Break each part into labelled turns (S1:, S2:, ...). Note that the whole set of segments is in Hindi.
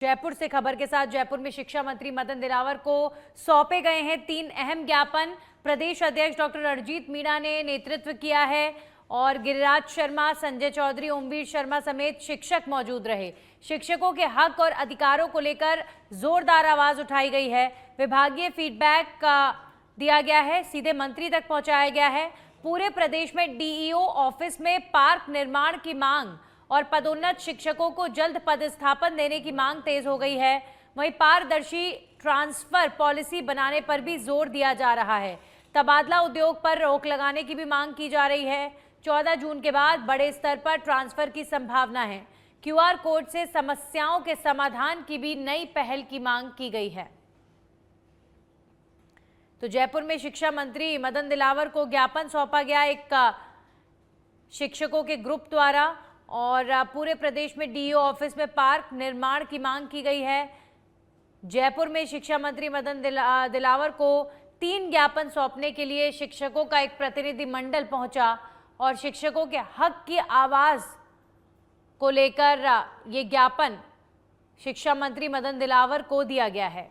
S1: जयपुर से खबर के साथ जयपुर में शिक्षा मंत्री मदन दिलावर को सौंपे गए हैं 3 अहम ज्ञापन। प्रदेश अध्यक्ष डॉक्टर रणजीत मीणा ने नेतृत्व किया है और गिरिराज शर्मा, संजय चौधरी, ओमवीर शर्मा समेत शिक्षक मौजूद रहे। शिक्षकों के हक और अधिकारों को लेकर जोरदार आवाज उठाई गई है। विभागीय फीडबैक दिया गया है, सीधे मंत्री तक पहुंचाया गया है। पूरे प्रदेश में डीईओ ऑफिस में पार्क निर्माण की मांग और पदोन्नत शिक्षकों को जल्द पदस्थापन देने की मांग तेज हो गई है। वहीं पारदर्शी ट्रांसफर पॉलिसी बनाने पर भी जोर दिया जा रहा है। तबादला उद्योग पर रोक लगाने की भी मांग की जा रही है। 14 जून के बाद बड़े स्तर पर ट्रांसफर की संभावना है। क्यूआर कोड से समस्याओं के समाधान की भी नई पहल की मांग की गई है। तो जयपुर में शिक्षा मंत्री मदन दिलावर को ज्ञापन सौंपा गया एक शिक्षकों के ग्रुप द्वारा और पूरे प्रदेश में डीईओ ऑफिस में पार्क निर्माण की मांग की गई है। जयपुर में शिक्षा मंत्री मदन दिलावर को 3 ज्ञापन सौंपने के लिए शिक्षकों का एक प्रतिनिधि मंडल पहुंचा और शिक्षकों के हक की आवाज को लेकर ये ज्ञापन शिक्षा मंत्री मदन दिलावर को दिया गया है।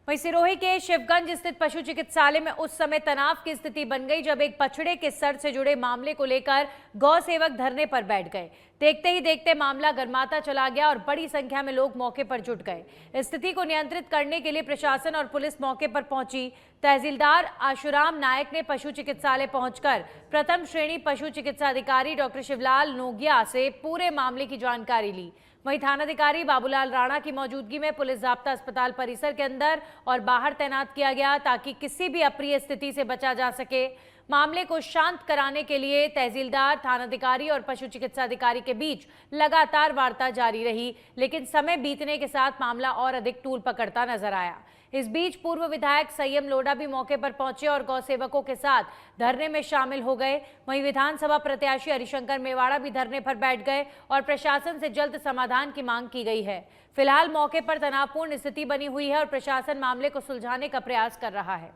S1: वहीं सिरोही के शिवगंज स्थित पशु चिकित्सालय में उस समय तनाव की स्थिति बन गई जब एक बछड़े के सर से जुड़े मामले को लेकर गौ सेवक धरने पर बैठ गए। देखते ही देखते मामला गर्माता चला गया और बड़ी संख्या में लोग मौके पर जुट गए। स्थिति को नियंत्रित करने के लिए प्रशासन और पुलिस मौके पर पहुंची। तहसीलदार आशुराम नायक ने पशु चिकित्सालय पहुंचकर प्रथम श्रेणी पशु चिकित्सा अधिकारी डॉक्टर शिवलाल नोगिया से पूरे मामले की जानकारी ली। वहीं थानाधिकारी बाबूलाल राणा की मौजूदगी में पुलिस जाब्ता अस्पताल परिसर के अंदर और बाहर तैनात किया गया ताकि किसी भी अप्रिय स्थिति से बचा जा सके। मामले को शांत कराने के लिए तहसीलदार, थानाधिकारी और पशु चिकित्सा अधिकारी के बीच लगातार वार्ता जारी रही, लेकिन समय बीतने के साथ मामला और अधिक तूल पकड़ता नजर आया। इस बीच पूर्व विधायक संयम लोढ़ा भी मौके पर पहुंचे और गौ सेवकों के साथ धरने में शामिल हो गए। वहीं विधानसभा प्रत्याशी हरिशंकर मेवाड़ा भी धरने पर बैठ गए और प्रशासन से जल्द समाधान की मांग की गई है। फिलहाल मौके पर तनावपूर्ण स्थिति बनी हुई है और प्रशासन मामले को सुलझाने का प्रयास कर रहा है।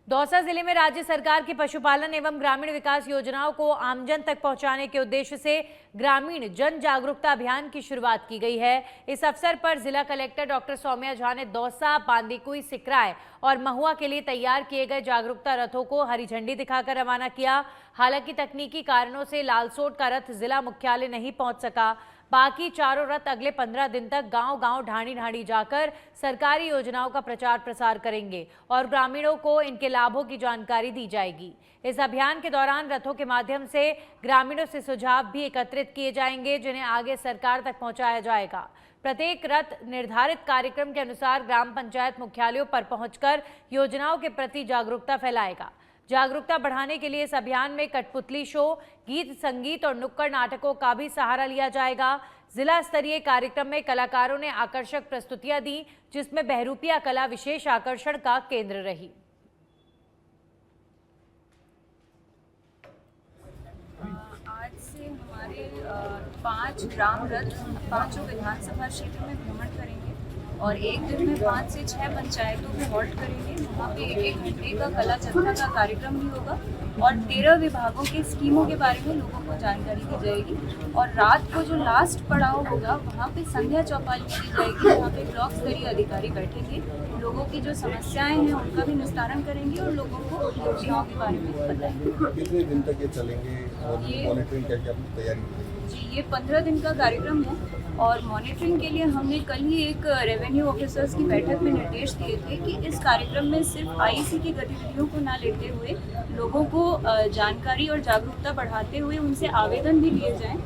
S1: दौसा जिले में राज्य सरकार की पशुपालन एवं ग्रामीण विकास योजनाओं को आमजन तक पहुंचाने के उद्देश्य से ग्रामीण जन जागरूकता अभियान की शुरुआत की गई है। इस अवसर पर जिला कलेक्टर डॉक्टर सौम्या झा ने दौसा, बांदीकुई, सिकराय और महुआ के लिए तैयार किए गए जागरूकता रथों को हरी झंडी दिखाकर रवाना किया। हालांकि तकनीकी कारणों से लालसोट का रथ जिला मुख्यालय नहीं पहुंच सका। बाकी चारों रथ अगले 15 दिन तक गांव-गांव, ढाणी-ढाणी जाकर सरकारी योजनाओं का प्रचार प्रसार करेंगे और ग्रामीणों को इनके लाभों की जानकारी दी जाएगी। इस अभियान के दौरान रथों के माध्यम से ग्रामीणों से सुझाव भी एकत्रित किए जाएंगे, जिन्हें आगे सरकार तक पहुंचाया जाएगा। प्रत्येक रथ निर्धारित कार्यक्रम के अनुसार ग्राम पंचायत मुख्यालयों पर पहुंचकर योजनाओं के प्रति जागरूकता फैलाएगा। जागरूकता बढ़ाने के लिए इस अभियान में कठपुतली शो, गीत संगीत और नुक्कड़ नाटकों का भी सहारा लिया जाएगा। जिला स्तरीय कार्यक्रम में कलाकारों ने आकर्षक प्रस्तुतियां दी, जिसमें बहरूपिया कला विशेष आकर्षण का केंद्र रही।
S2: आज से हमारे 5 ग्राम रथ 5 विधानसभा क्षेत्र में भ्रमण करेंगे और एक दिन में 5 से 6 पंचायतों में हॉल्ट करेंगे। वहाँ पे 1-1 घंटे का कला जत्था का कार्यक्रम भी होगा और 13 विभागों के स्कीमों के बारे में लोगों को जानकारी दी जाएगी। और रात को जो लास्ट पड़ाव होगा वहाँ पे संध्या चौपाल की जाएगी, वहाँ पे ब्लॉक स्तरीय अधिकारी बैठेंगे, लोगों की जो समस्याएं हैं उनका भी निस्तारण करेंगे और लोगों को योजनाओं के बारे में बताएंगे।
S3: कितने दिन तक ये चलेंगे और मॉनिटरिंग क्या तैयारी
S2: जी, ये 15 दिन का कार्यक्रम है और मॉनिटरिंग के लिए हमने कल ही एक रेवेन्यू ऑफिसर्स की बैठक में निर्देश दिए थे कि इस कार्यक्रम में सिर्फ आईसी की गतिविधियों को ना लेते हुए लोगों को जानकारी और जागरूकता बढ़ाते हुए उनसे आवेदन भी लिए जाएं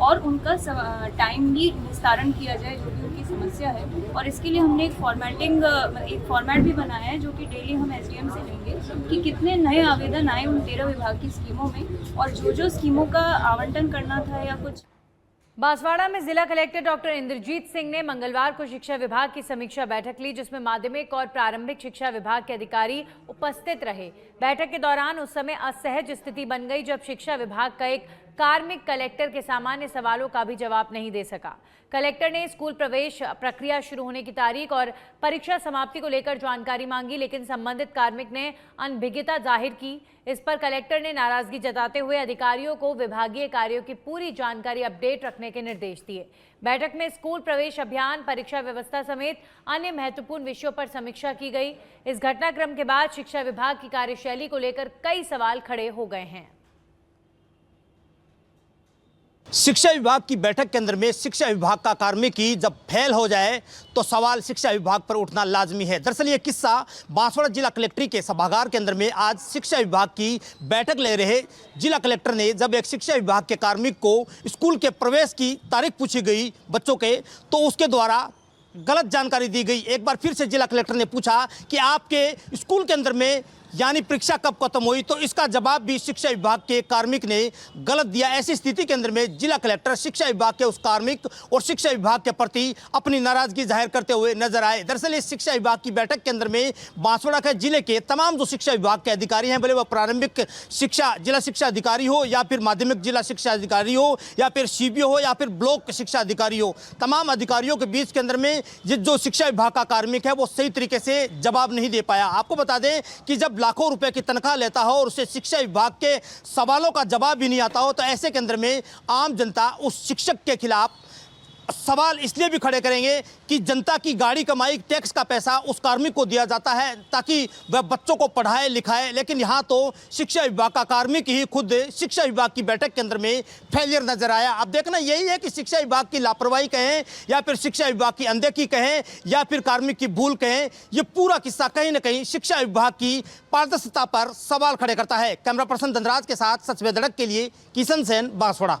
S2: और उनका टाइमली निस्तारण किया जाए जो भी उनकी समस्या है। और इसके लिए हमने एक फॉर्मेट भी बनाया है जो कि डेली हम एसडीएम से लेंगे कि कितने नए आवेदन आए उन 13 विभाग की स्कीमों में और जो स्कीमों का आवंटन करना था या कुछ।
S1: बांसवाड़ा में जिला कलेक्टर डॉक्टर इंद्रजीत सिंह ने मंगलवार को शिक्षा विभाग की समीक्षा बैठक ली, जिसमें माध्यमिक और प्रारंभिक शिक्षा विभाग के अधिकारी उपस्थित रहे। बैठक के दौरान उस समय असहज स्थिति बन गई जब शिक्षा विभाग का एक कार्मिक कलेक्टर के सामान्य सवालों का भी जवाब नहीं दे सका। कलेक्टर ने स्कूल प्रवेश प्रक्रिया शुरू होने की तारीख और परीक्षा समाप्ति को लेकर जानकारी मांगी, लेकिन संबंधित कार्मिक ने अनभिज्ञता जाहिर की। इस पर कलेक्टर ने नाराजगी जताते हुए अधिकारियों को विभागीय कार्यों की पूरी जानकारी अपडेट रखने के निर्देश दिए। बैठक में स्कूल प्रवेश अभियान, परीक्षा व्यवस्था समेत अन्य महत्वपूर्ण विषयों पर समीक्षा की गई। इस घटनाक्रम के बाद शिक्षा विभाग की कार्यशैली को लेकर कई सवाल खड़े हो गए हैं।
S4: शिक्षा विभाग की बैठक के अंदर में शिक्षा विभाग का कार्मिकी जब फेल हो जाए तो सवाल शिक्षा विभाग पर उठना लाजमी है। दरअसल ये किस्सा बांसवाड़ा जिला कलेक्ट्री के सभागार के अंदर में आज शिक्षा विभाग की बैठक ले रहे जिला कलेक्टर ने जब एक शिक्षा विभाग के कार्मिक को स्कूल के प्रवेश की तारीख पूछी गई बच्चों के, तो उसके द्वारा गलत जानकारी दी गई। एक बार फिर से जिला कलेक्टर ने पूछा कि आपके स्कूल के अंदर में यानी परीक्षा कब खत्म हुई, तो इसका जवाब भी शिक्षा विभाग के कार्मिक ने गलत दिया। ऐसी स्थिति के अंदर में जिला कलेक्टर शिक्षा विभाग के उस कार्मिक और शिक्षा विभाग के प्रति अपनी नाराजगी जाहिर करते हुए नजर आए। दरअसल इस शिक्षा विभाग की बैठक के अंदर में बांसवाड़ा के जिले के तमाम जो शिक्षा विभाग के अधिकारी हैं, भले वह प्रारंभिक शिक्षा जिला शिक्षा अधिकारी हो या फिर माध्यमिक जिला शिक्षा अधिकारी हो या फिर CBO हो या फिर ब्लॉक शिक्षा अधिकारी हो, तमाम अधिकारियों के बीच के अंदर में जो शिक्षा विभाग का कार्मिक है वो सही तरीके से जवाब नहीं दे पाया। आपको बता दें कि जब लाखों रुपए की तनख्वाह लेता हो और उसे शिक्षा विभाग के सवालों का जवाब भी नहीं आता हो, तो ऐसे के अंदर में आम जनता उस शिक्षक के खिलाफ सवाल इसलिए भी खड़े करेंगे कि जनता की गाड़ी कमाई टैक्स का पैसा उस कार्मिक को दिया जाता है ताकि वह बच्चों को पढ़ाए लिखाए, लेकिन यहाँ तो शिक्षा विभाग का कार्मिक ही खुद शिक्षा विभाग की बैठक के अंदर में फेलियर नजर आया। अब देखना यही है कि शिक्षा विभाग की लापरवाही कहें या फिर शिक्षा विभाग की अनदेखी कहें या फिर कार्मिक की भूल कहें, ये पूरा किस्सा कहीं ना कहीं शिक्षा विभाग की पारदर्शिता पर सवाल खड़े करता है। कैमरा पर्सन धनराज के साथ सच धड़क के लिए किशन सेन, बांसवाड़ा।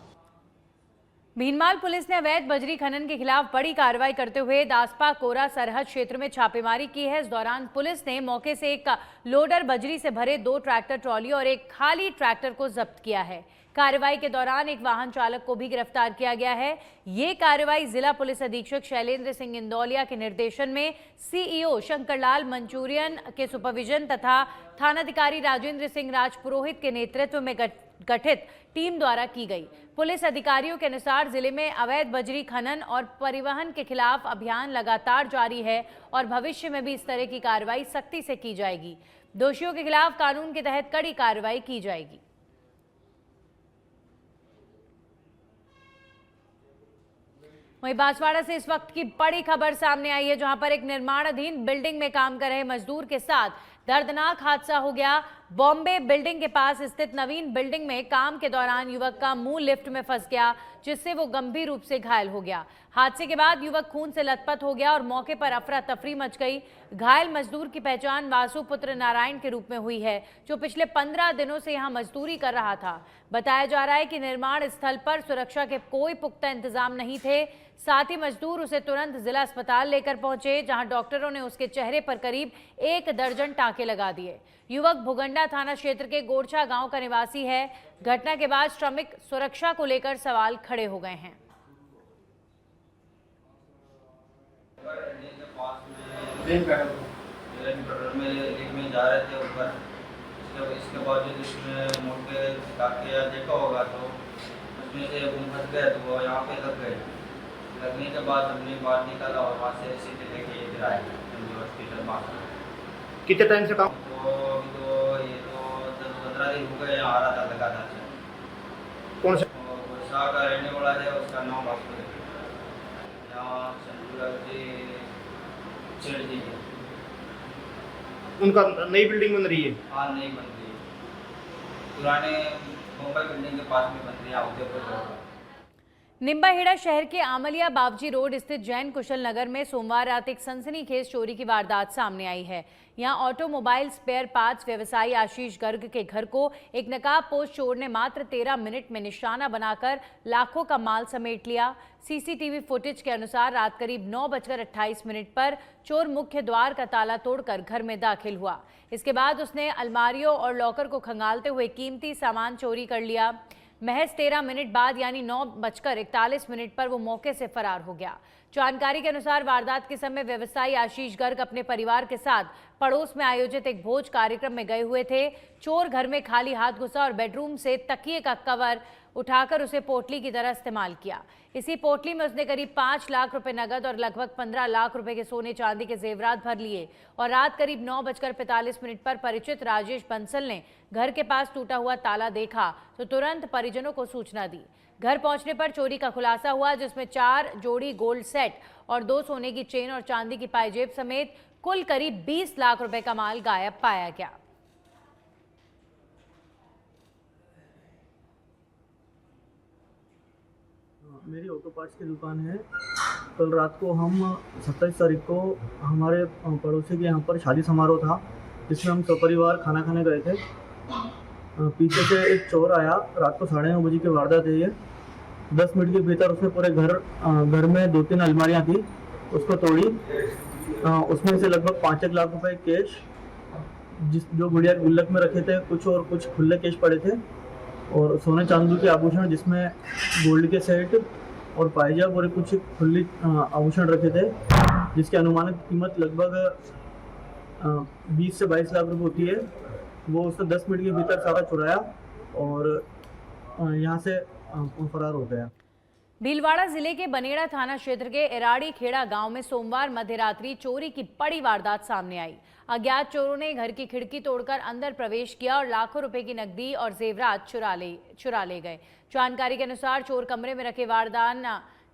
S1: भीनमाल पुलिस ने अवैध बजरी खनन के खिलाफ बड़ी कार्रवाई करते हुए दासपा कोरा सरहद क्षेत्र में छापेमारी की है। इस दौरान पुलिस ने मौके से एक लोडर बजरी से भरे 2 ट्रैक्टर ट्रॉली और एक खाली ट्रैक्टर को जब्त किया है। कार्रवाई के दौरान एक वाहन चालक को भी गिरफ्तार किया गया है। ये कार्रवाई जिला पुलिस अधीक्षक शैलेंद्र सिंह इंदौलिया के निर्देशन में CEO शंकरलाल मंचूरियन के सुपरविजन तथा थानाधिकारी राजेंद्र सिंह राजपुरोहित के नेतृत्व में गठित टीम द्वारा की गई। पुलिस अधिकारियों के अनुसार जिले में अवैध बजरी खनन और परिवहन के खिलाफ अभियान लगातार जारी है और भविष्य में भी इस तरह की कार्रवाई सख्ती से की जाएगी। दोषियों के खिलाफ कानून के तहत कड़ी कार्रवाई की जाएगी। वहीं बांसवाड़ा से इस वक्त की बड़ी खबर सामने आई है, जहां पर एक निर्माणाधीन बिल्डिंग में काम कर रहे मजदूर के साथ दर्दनाक हादसा हो गया। बॉम्बे बिल्डिंग के पास स्थित नवीन बिल्डिंग में काम के दौरान युवक का मुंह लिफ्ट में फंस गया, जिससे वो गंभीर रूप से घायल हो गया। हादसे के बाद युवक खून से लथपथ हो गया और मौके पर अफरा तफरी मच गई। घायल मजदूर की पहचान वासु पुत्र नारायण के रूप में हुई है, जो पिछले 15 दिनों से यहां मजदूरी कर रहा था। बताया जा रहा है कि निर्माण स्थल पर सुरक्षा के कोई पुख्ता इंतजाम नहीं थे। साथ ही मजदूर उसे तुरंत जिला अस्पताल लेकर पहुंचे, जहां डॉक्टरों ने उसके चेहरे पर करीब 1 दर्जन टांके लगा दिए। युवक भुगंडा थाना क्षेत्र के गोरछा गांव का निवासी है। घटना के बाद श्रमिक सुरक्षा को लेकर सवाल खड़े हो गए हैं।
S5: में जा रहे थे ऊपर, इसके बाद इसमें मोटे टाके देखा होगा तो उसमें से फंस गए, तो वो यहाँ पे लग गए। लगने के बाद हमने बाहर निकाला और वहाँ से सीधे लेके इधर आए हॉस्पिटल में।
S4: कितने टाइम से काम?
S5: तो ये तो 10-15 दिन हो गए आ रहा था लगातार से।
S4: कौन से?
S5: शाह का रहने वाला है, उसका नाम आपको यहाँ जी है।
S4: उनका नई बिल्डिंग बन रही है?
S5: हाँ, नई बन रही है, पुराने मुंबई बिल्डिंग के पास में बन रही है उदयपुर।
S1: निम्बाहेड़ा शहर के आमलिया बावजी रोड स्थित जैन कुशल नगर में सोमवार रात एक सनसनीखेज चोरी की वारदात सामने आई है। यहां ऑटोमोबाइल स्पेयर पार्ट्स व्यवसायी आशीष गर्ग के घर को एक नकाबपोश चोर ने मात्र 13 मिनट में निशाना बनाकर लाखों का माल समेट लिया। CCTV फुटेज के अनुसार रात करीब 9:28 पर चोर मुख्य द्वार का ताला तोड़कर घर में दाखिल हुआ। इसके बाद उसने अलमारियों और लॉकर को खंगालते हुए कीमती सामान चोरी कर लिया। महज 13 मिनट बाद यानी 9:41 पर वो मौके से फरार हो गया। जानकारी के अनुसार वारदात के समय व्यवसायी आशीष गर्ग अपने परिवार के साथ पड़ोस में आयोजित एक भोज कार्यक्रम में गए हुए थे। चोर घर में खाली हाथ घुसा और बेडरूम से तकिए का कवर उठाकर उसे पोटली की तरह इस्तेमाल किया। इसी पोटली में उसने करीब 5 लाख रुपए नगद और लगभग 15 लाख रुपए के सोने चांदी के जेवरात भर लिए और रात करीब 9:45 पर परिचित राजेश बंसल ने घर के पास टूटा हुआ ताला देखा तो तुरंत परिजनों को सूचना दी। घर पहुंचने पर चोरी का खुलासा हुआ, जिसमें 4 जोड़ी गोल्ड सेट और 2 सोने की चेन और चांदी की पायजेब समेत कुल करीब 20 लाख रुपए का माल गायब पाया गया।
S6: मेरी ऑटो पार्ट्स की दुकान है। कल रात को हम 27 तारीख को हमारे पड़ोसी के यहाँ पर शादी समारोह था, जिसमें हम सपरिवार खाना खाने गए थे। पीछे से एक चोर आया। रात को 9:30 बजे की वारदात है ये। 10 मिनट के भीतर उसने पूरे घर में 2-3 अलमारियाँ थी, उसको तोड़ी। उसमें से लगभग 5 लाख रुपए कैश, जो गुड़िया गुल्लक में रखे थे, कुछ खुले कैश पड़े थे और सोने चांदी के आभूषण, जिसमें गोल्ड के सेट और पायजाब और कुछ खुली आभूषण रखे थे, जिसकी अनुमानित कीमत लगभग 20 से 22 लाख रुपए होती है। वो उसने 10 मिनट के भीतर सारा चुराया और यहाँ से फरार हो गया।
S1: भीलवाड़ा जिले के बनेड़ा थाना क्षेत्र के एराड़ी खेड़ा गांव में सोमवार मध्यरात्रि चोरी की बड़ी वारदात सामने आई। अज्ञात चोरों ने घर की खिड़की तोड़कर अंदर प्रवेश किया और लाखों रुपए की नकदी और जेवरात चुरा ले गए। जानकारी के अनुसार चोर कमरे में रखे वारदान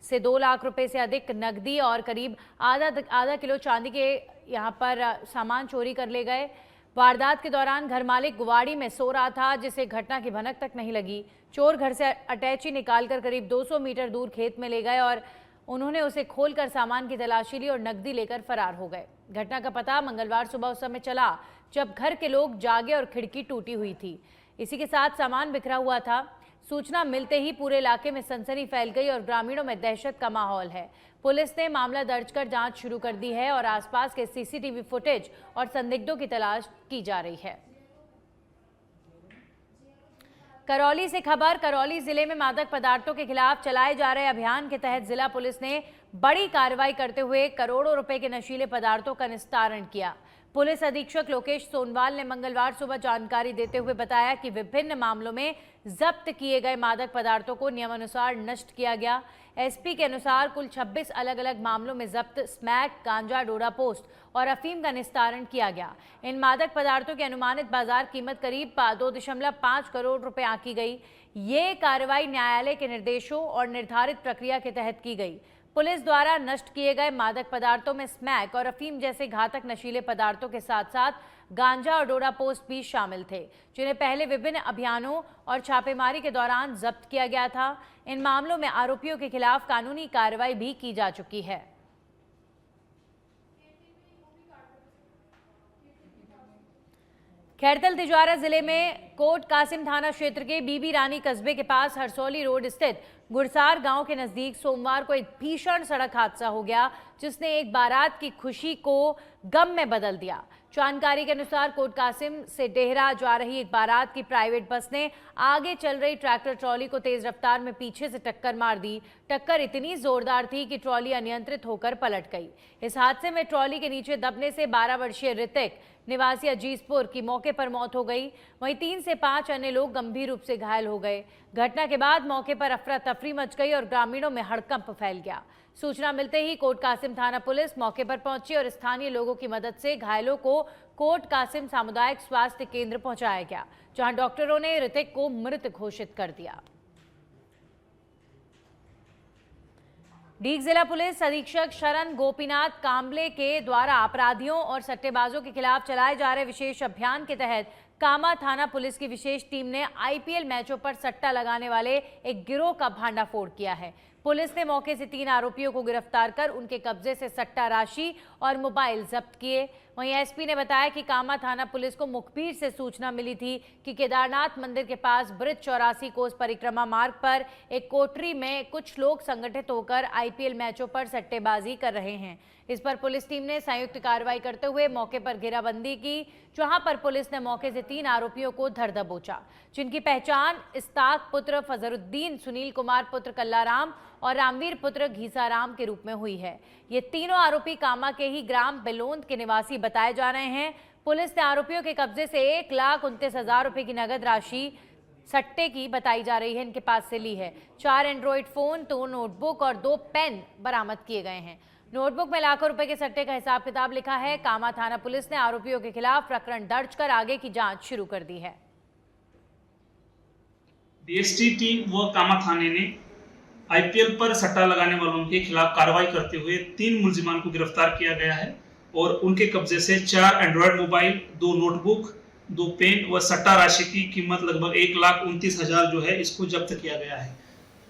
S1: से 2 लाख रुपए से अधिक नकदी और करीब आधा किलो चांदी के यहां पर सामान चोरी कर ले गए। वारदात के दौरान घर मालिक गुवाड़ी में सो रहा था, जिसे घटना की भनक तक नहीं लगी। चोर घर से अटैची निकालकर करीब 200 मीटर दूर खेत में ले गए और उन्होंने उसे खोलकर सामान की तलाशी ली और नकदी लेकर फरार हो गए। घटना का पता मंगलवार सुबह उस समय चला जब घर के लोग जागे और खिड़की टूटी हुई थी। इसी के साथ सामान बिखरा हुआ था। सूचना मिलते ही पूरे इलाके में सनसनी फैल गई और ग्रामीणों में दहशत का माहौल है। पुलिस ने मामला दर्ज कर जांच शुरू कर दी है और आसपास के सीसीटीवी फुटेज और संदिग्धों की तलाश की जा रही है। करौली से खबर। करौली जिले में मादक पदार्थों के खिलाफ चलाए जा रहे अभियान के तहत जिला पुलिस ने बड़ी कार्रवाई करते हुए करोड़ों रुपए के नशीले पदार्थों का निस्तारण किया। पुलिस अधीक्षक लोकेश सोनवाल ने मंगलवार सुबह जानकारी देते हुए बताया कि विभिन्न मामलों में जब्त किए गए मादक पदार्थों को नियमानुसार नष्ट किया गया। एसपी के अनुसार कुल 26 अलग अलग मामलों में जब्त स्मैक, गांजा, डोडा पोस्ट और अफीम का निस्तारण किया गया। इन मादक पदार्थों की अनुमानित बाजार कीमत करीब 2.5 करोड़ रुपए आंकी गई। ये कार्रवाई न्यायालय के निर्देशों और निर्धारित प्रक्रिया के तहत की गई। पुलिस द्वारा नष्ट किए गए मादक पदार्थों में स्मैक और अफीम जैसे घातक नशीले पदार्थों के साथ साथ गांजा और डोडा पोस्ट भी शामिल थे, जिन्हें पहले विभिन्न अभियानों और छापेमारी के दौरान जब्त किया गया था। इन मामलों में आरोपियों के खिलाफ कानूनी कार्रवाई भी की जा चुकी है। खैरतल तिजवारा जिले में कोट कासिम थाना क्षेत्र के बीबी रानी कस्बे के पास हरसौली रोड स्थित गुरसार गांव के नजदीक सोमवार को एक भीषण सड़क हादसा हो गया, जिसने एक बारात की खुशी को गम में बदल दिया। जानकारी के अनुसार कोट कासिम से डेहरा जा रही एक बारात की प्राइवेट बस ने आगे चल रही ट्रैक्टर ट्रॉली को तेज रफ्तार में पीछे से टक्कर मार दी। टक्कर इतनी जोरदार थी कि ट्रॉली अनियंत्रित होकर पलट गई। इस हादसे में ट्रॉली के नीचे दबने से 12 वर्षीय ऋतिक निवासी अजीजपुर की मौके पर मौत हो गई। वहीं 3 से 5 अन्य लोग गंभीर रूप से घायल हो गए। घटना के बाद मौके पर अफरा तफरी मच गई और ग्रामीणों में हड़कंप फैल गया। सूचना मिलते ही कोट कासिम थाना पुलिस मौके पर पहुंची और स्थानीय लोगों की मदद से घायलों को कोट कासिम सामुदायिक स्वास्थ्य केंद्र पहुंचाया गया, जहां डॉक्टरों ने ऋतिक को मृत घोषित कर दिया। डीग जिला पुलिस अधीक्षक शरण गोपीनाथ कांबले के द्वारा अपराधियों और सट्टेबाजों के खिलाफ चलाए जा रहे विशेष अभियान के तहत कामा थाना पुलिस की विशेष टीम ने आईपीएल मैचों पर सट्टा लगाने वाले एक गिरोह का भांडाफोड़ किया है। पुलिस ने मौके से 3 आरोपियों को गिरफ्तार कर उनके कब्जे से सट्टा राशि और मोबाइल जब्त किए। वहीं एसपी ने बताया कि कामा थाना पुलिस को मुखबिर से सूचना मिली थी कि केदारनाथ मंदिर के पास ब्रिज 84 कोस परिक्रमा मार्ग पर एक कोठरी में कुछ लोग संगठित होकर आईपीएल मैचों पर सट्टेबाजी कर रहे हैं। इस पर पुलिस टीम ने संयुक्त कार्रवाई करते हुए मौके पर घेराबंदी की, जहां पर पुलिस ने मौके से 3 आरोपियों को धर दबोचा, जिनकी पहचान इस्ताक पुत्र फजरुद्दीन, सुनील कुमार पुत्र कल्लाराम और रामवीर पुत्र घीसाराम के रूप में हुई है। ये तीनों आरोपी कामा के ही ग्राम बेलोंद के निवासी बताए जा रहे हैं। पुलिस ने आरोपियों के कब्जे से 1,29,000 रुपए की नगद राशि सट्टे की बताई जा रही है इनके पास से ली है। 4 एंड्रॉइड फोन, 2 नोटबुक और 2 पेन बरामद किए गए हैं। नोटबुक में लाखों रुपए के सट्टे का हिसाब किताब लिखा है। कामा थाना पुलिस ने आरोपियों के खिलाफ प्रकरण दर्ज कर आगे की जांच शुरू कर दी है।
S7: डीएसटी टीम व कामा थाने ने आईपीएल पर सट्टा लगाने वालों के खिलाफ कार्रवाई करते हुए 3 मुलजिमान को गिरफ्तार किया गया है और उनके कब्जे से 4 एंड्रॉयड मोबाइल, 2 नोटबुक, 2 पेन व सट्टा राशि की कीमत लगभग 1,29,000 जो है इसको जब्त किया गया है।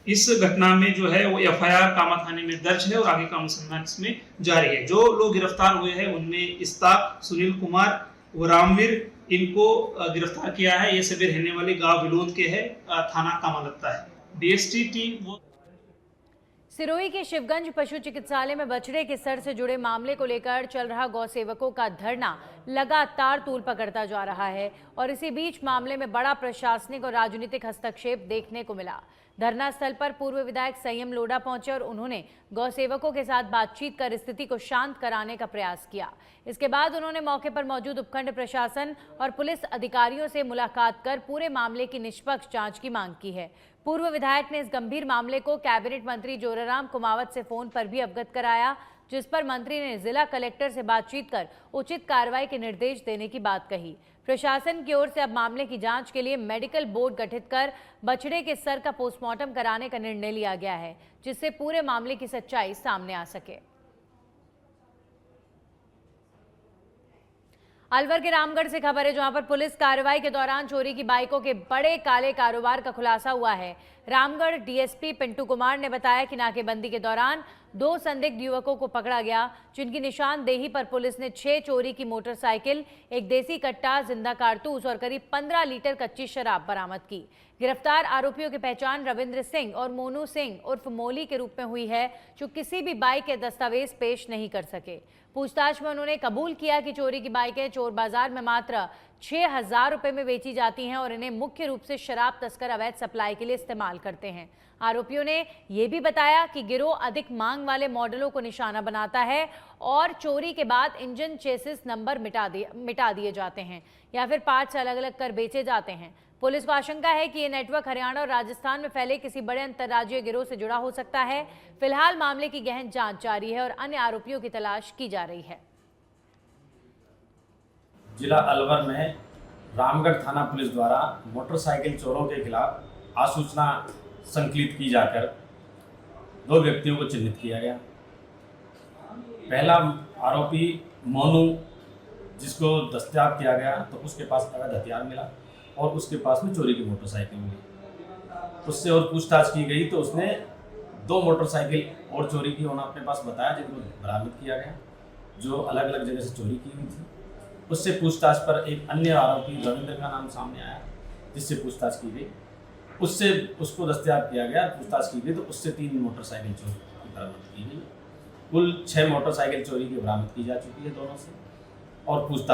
S7: इस घटना में जो है वो एफआईआर कामा थाने में दर्ज है और आगे का अनुसंधान इसमें जारी है। जो लोग गिरफ्तार हुए हैं उनमें इस्ताक, सुनील कुमार व रामवीर इनको गिरफ्तार किया है। ये सभी रहने वाले गांव बिलोद के है, थाना कामा लगता है। डीएसटी टीम
S1: सिरोही के शिवगंज पशु चिकित्सालय में बछड़े के सर से जुड़े मामले को लेकर चल रहा गौ सेवकों का धरना लगातार तूल पकड़ता जा रहा है और इसी बीच मामले में बड़ा प्रशासनिक और राजनीतिक हस्तक्षेप देखने को मिला। धरना स्थल पर पूर्व विधायक संयम लोढ़ा पहुंचे और उन्होंने गौ सेवकों के साथ बातचीत कर स्थिति को शांत कराने का प्रयास किया। इसके बाद उन्होंने मौके पर मौजूद उपखंड प्रशासन और पुलिस अधिकारियों से मुलाकात कर पूरे मामले की निष्पक्ष जांच की मांग की है। पूर्व विधायक ने इस गंभीर मामले को कैबिनेट मंत्री जोराराम कुमावत से फोन पर भी अवगत कराया, जिस पर मंत्री ने जिला कलेक्टर से बातचीत कर उचित कार्रवाई के निर्देश देने की बात कही। प्रशासन की ओर से अब मामले की जांच के लिए मेडिकल बोर्ड गठित कर बछड़े के सर का पोस्टमार्टम कराने का निर्णय लिया गया है, जिससे पूरे मामले की सच्चाई सामने आ सके। अलवर के रामगढ़ से खबर है, जहां पर पुलिस कार्रवाई के दौरान चोरी की बाइकों के बड़े काले कारोबार का खुलासा हुआ है। रामगढ़ डीएसपी पिंटू कुमार ने बताया कि नाकेबंदी के दौरान 2 संदिग्ध युवकों को पकड़ा गया, जिनकी निशानदेही पर पुलिस ने 6 चोरी की मोटरसाइकिल, 1 देसी कट्टा, जिंदा कारतूस और करीब 15 लीटर कच्ची शराब बरामद की। गिरफ्तार आरोपियों की पहचान रविंद्र सिंह और मोनू सिंह उर्फ मोली के रूप में हुई है, जो किसी भी बाइक के दस्तावेज पेश नहीं कर सके। पूछताछ में उन्होंने कबूल किया कि चोरी की बाइकें चोर बाजार में मात्र 6,000 रुपए में बेची जाती हैं और इन्हें मुख्य रूप से शराब तस्कर अवैध सप्लाई के लिए इस्तेमाल करते हैं। आरोपियों ने यह भी बताया कि गिरोह अधिक मांग वाले मॉडलों को निशाना बनाता है और चोरी के बाद इंजन चेसिस नंबर मिटा दिए जाते हैं या फिर पार्ट्स अलग अलग कर बेचे जाते हैं। पुलिस को आशंका है कि ये नेटवर्क हरियाणा और राजस्थान में फैले किसी बड़े अंतर्राज्यीय गिरोह से जुड़ा हो सकता है। फिलहाल मामले की गहन जांच जारी है और अन्य आरोपियों की तलाश की जा रही है।
S8: जिला अलवर में रामगढ़ थाना पुलिस द्वारा मोटरसाइकिल चोरों के खिलाफ आसूचना संकलित की जाकर 2 व्यक्तियों को चिन्हित किया गया। पहला आरोपी मोनू, जिसको दस्तयाब किया गया तो उसके पास अवैध हथियार मिला और उसके पास में चोरी की मोटरसाइकिल मिली। उससे और पूछताछ की गई तो उसने 2 मोटरसाइकिल और चोरी की होना अपने पास बताया, जिनको बरामद किया गया, जो अलग अलग जगह से चोरी की हुई थी। उससे पूछताछ पर एक अन्य आरोपी रविंद्र का नाम सामने आया, जिससे पूछताछ की गई, उसको दस्तयाब किया गया, पूछताछ की गई तो उससे 3 मोटरसाइकिल चोरी की बरामद की गई। कुल 6 मोटरसाइकिल चोरी की बरामद की जा चुकी है दोनों से और पूछताछ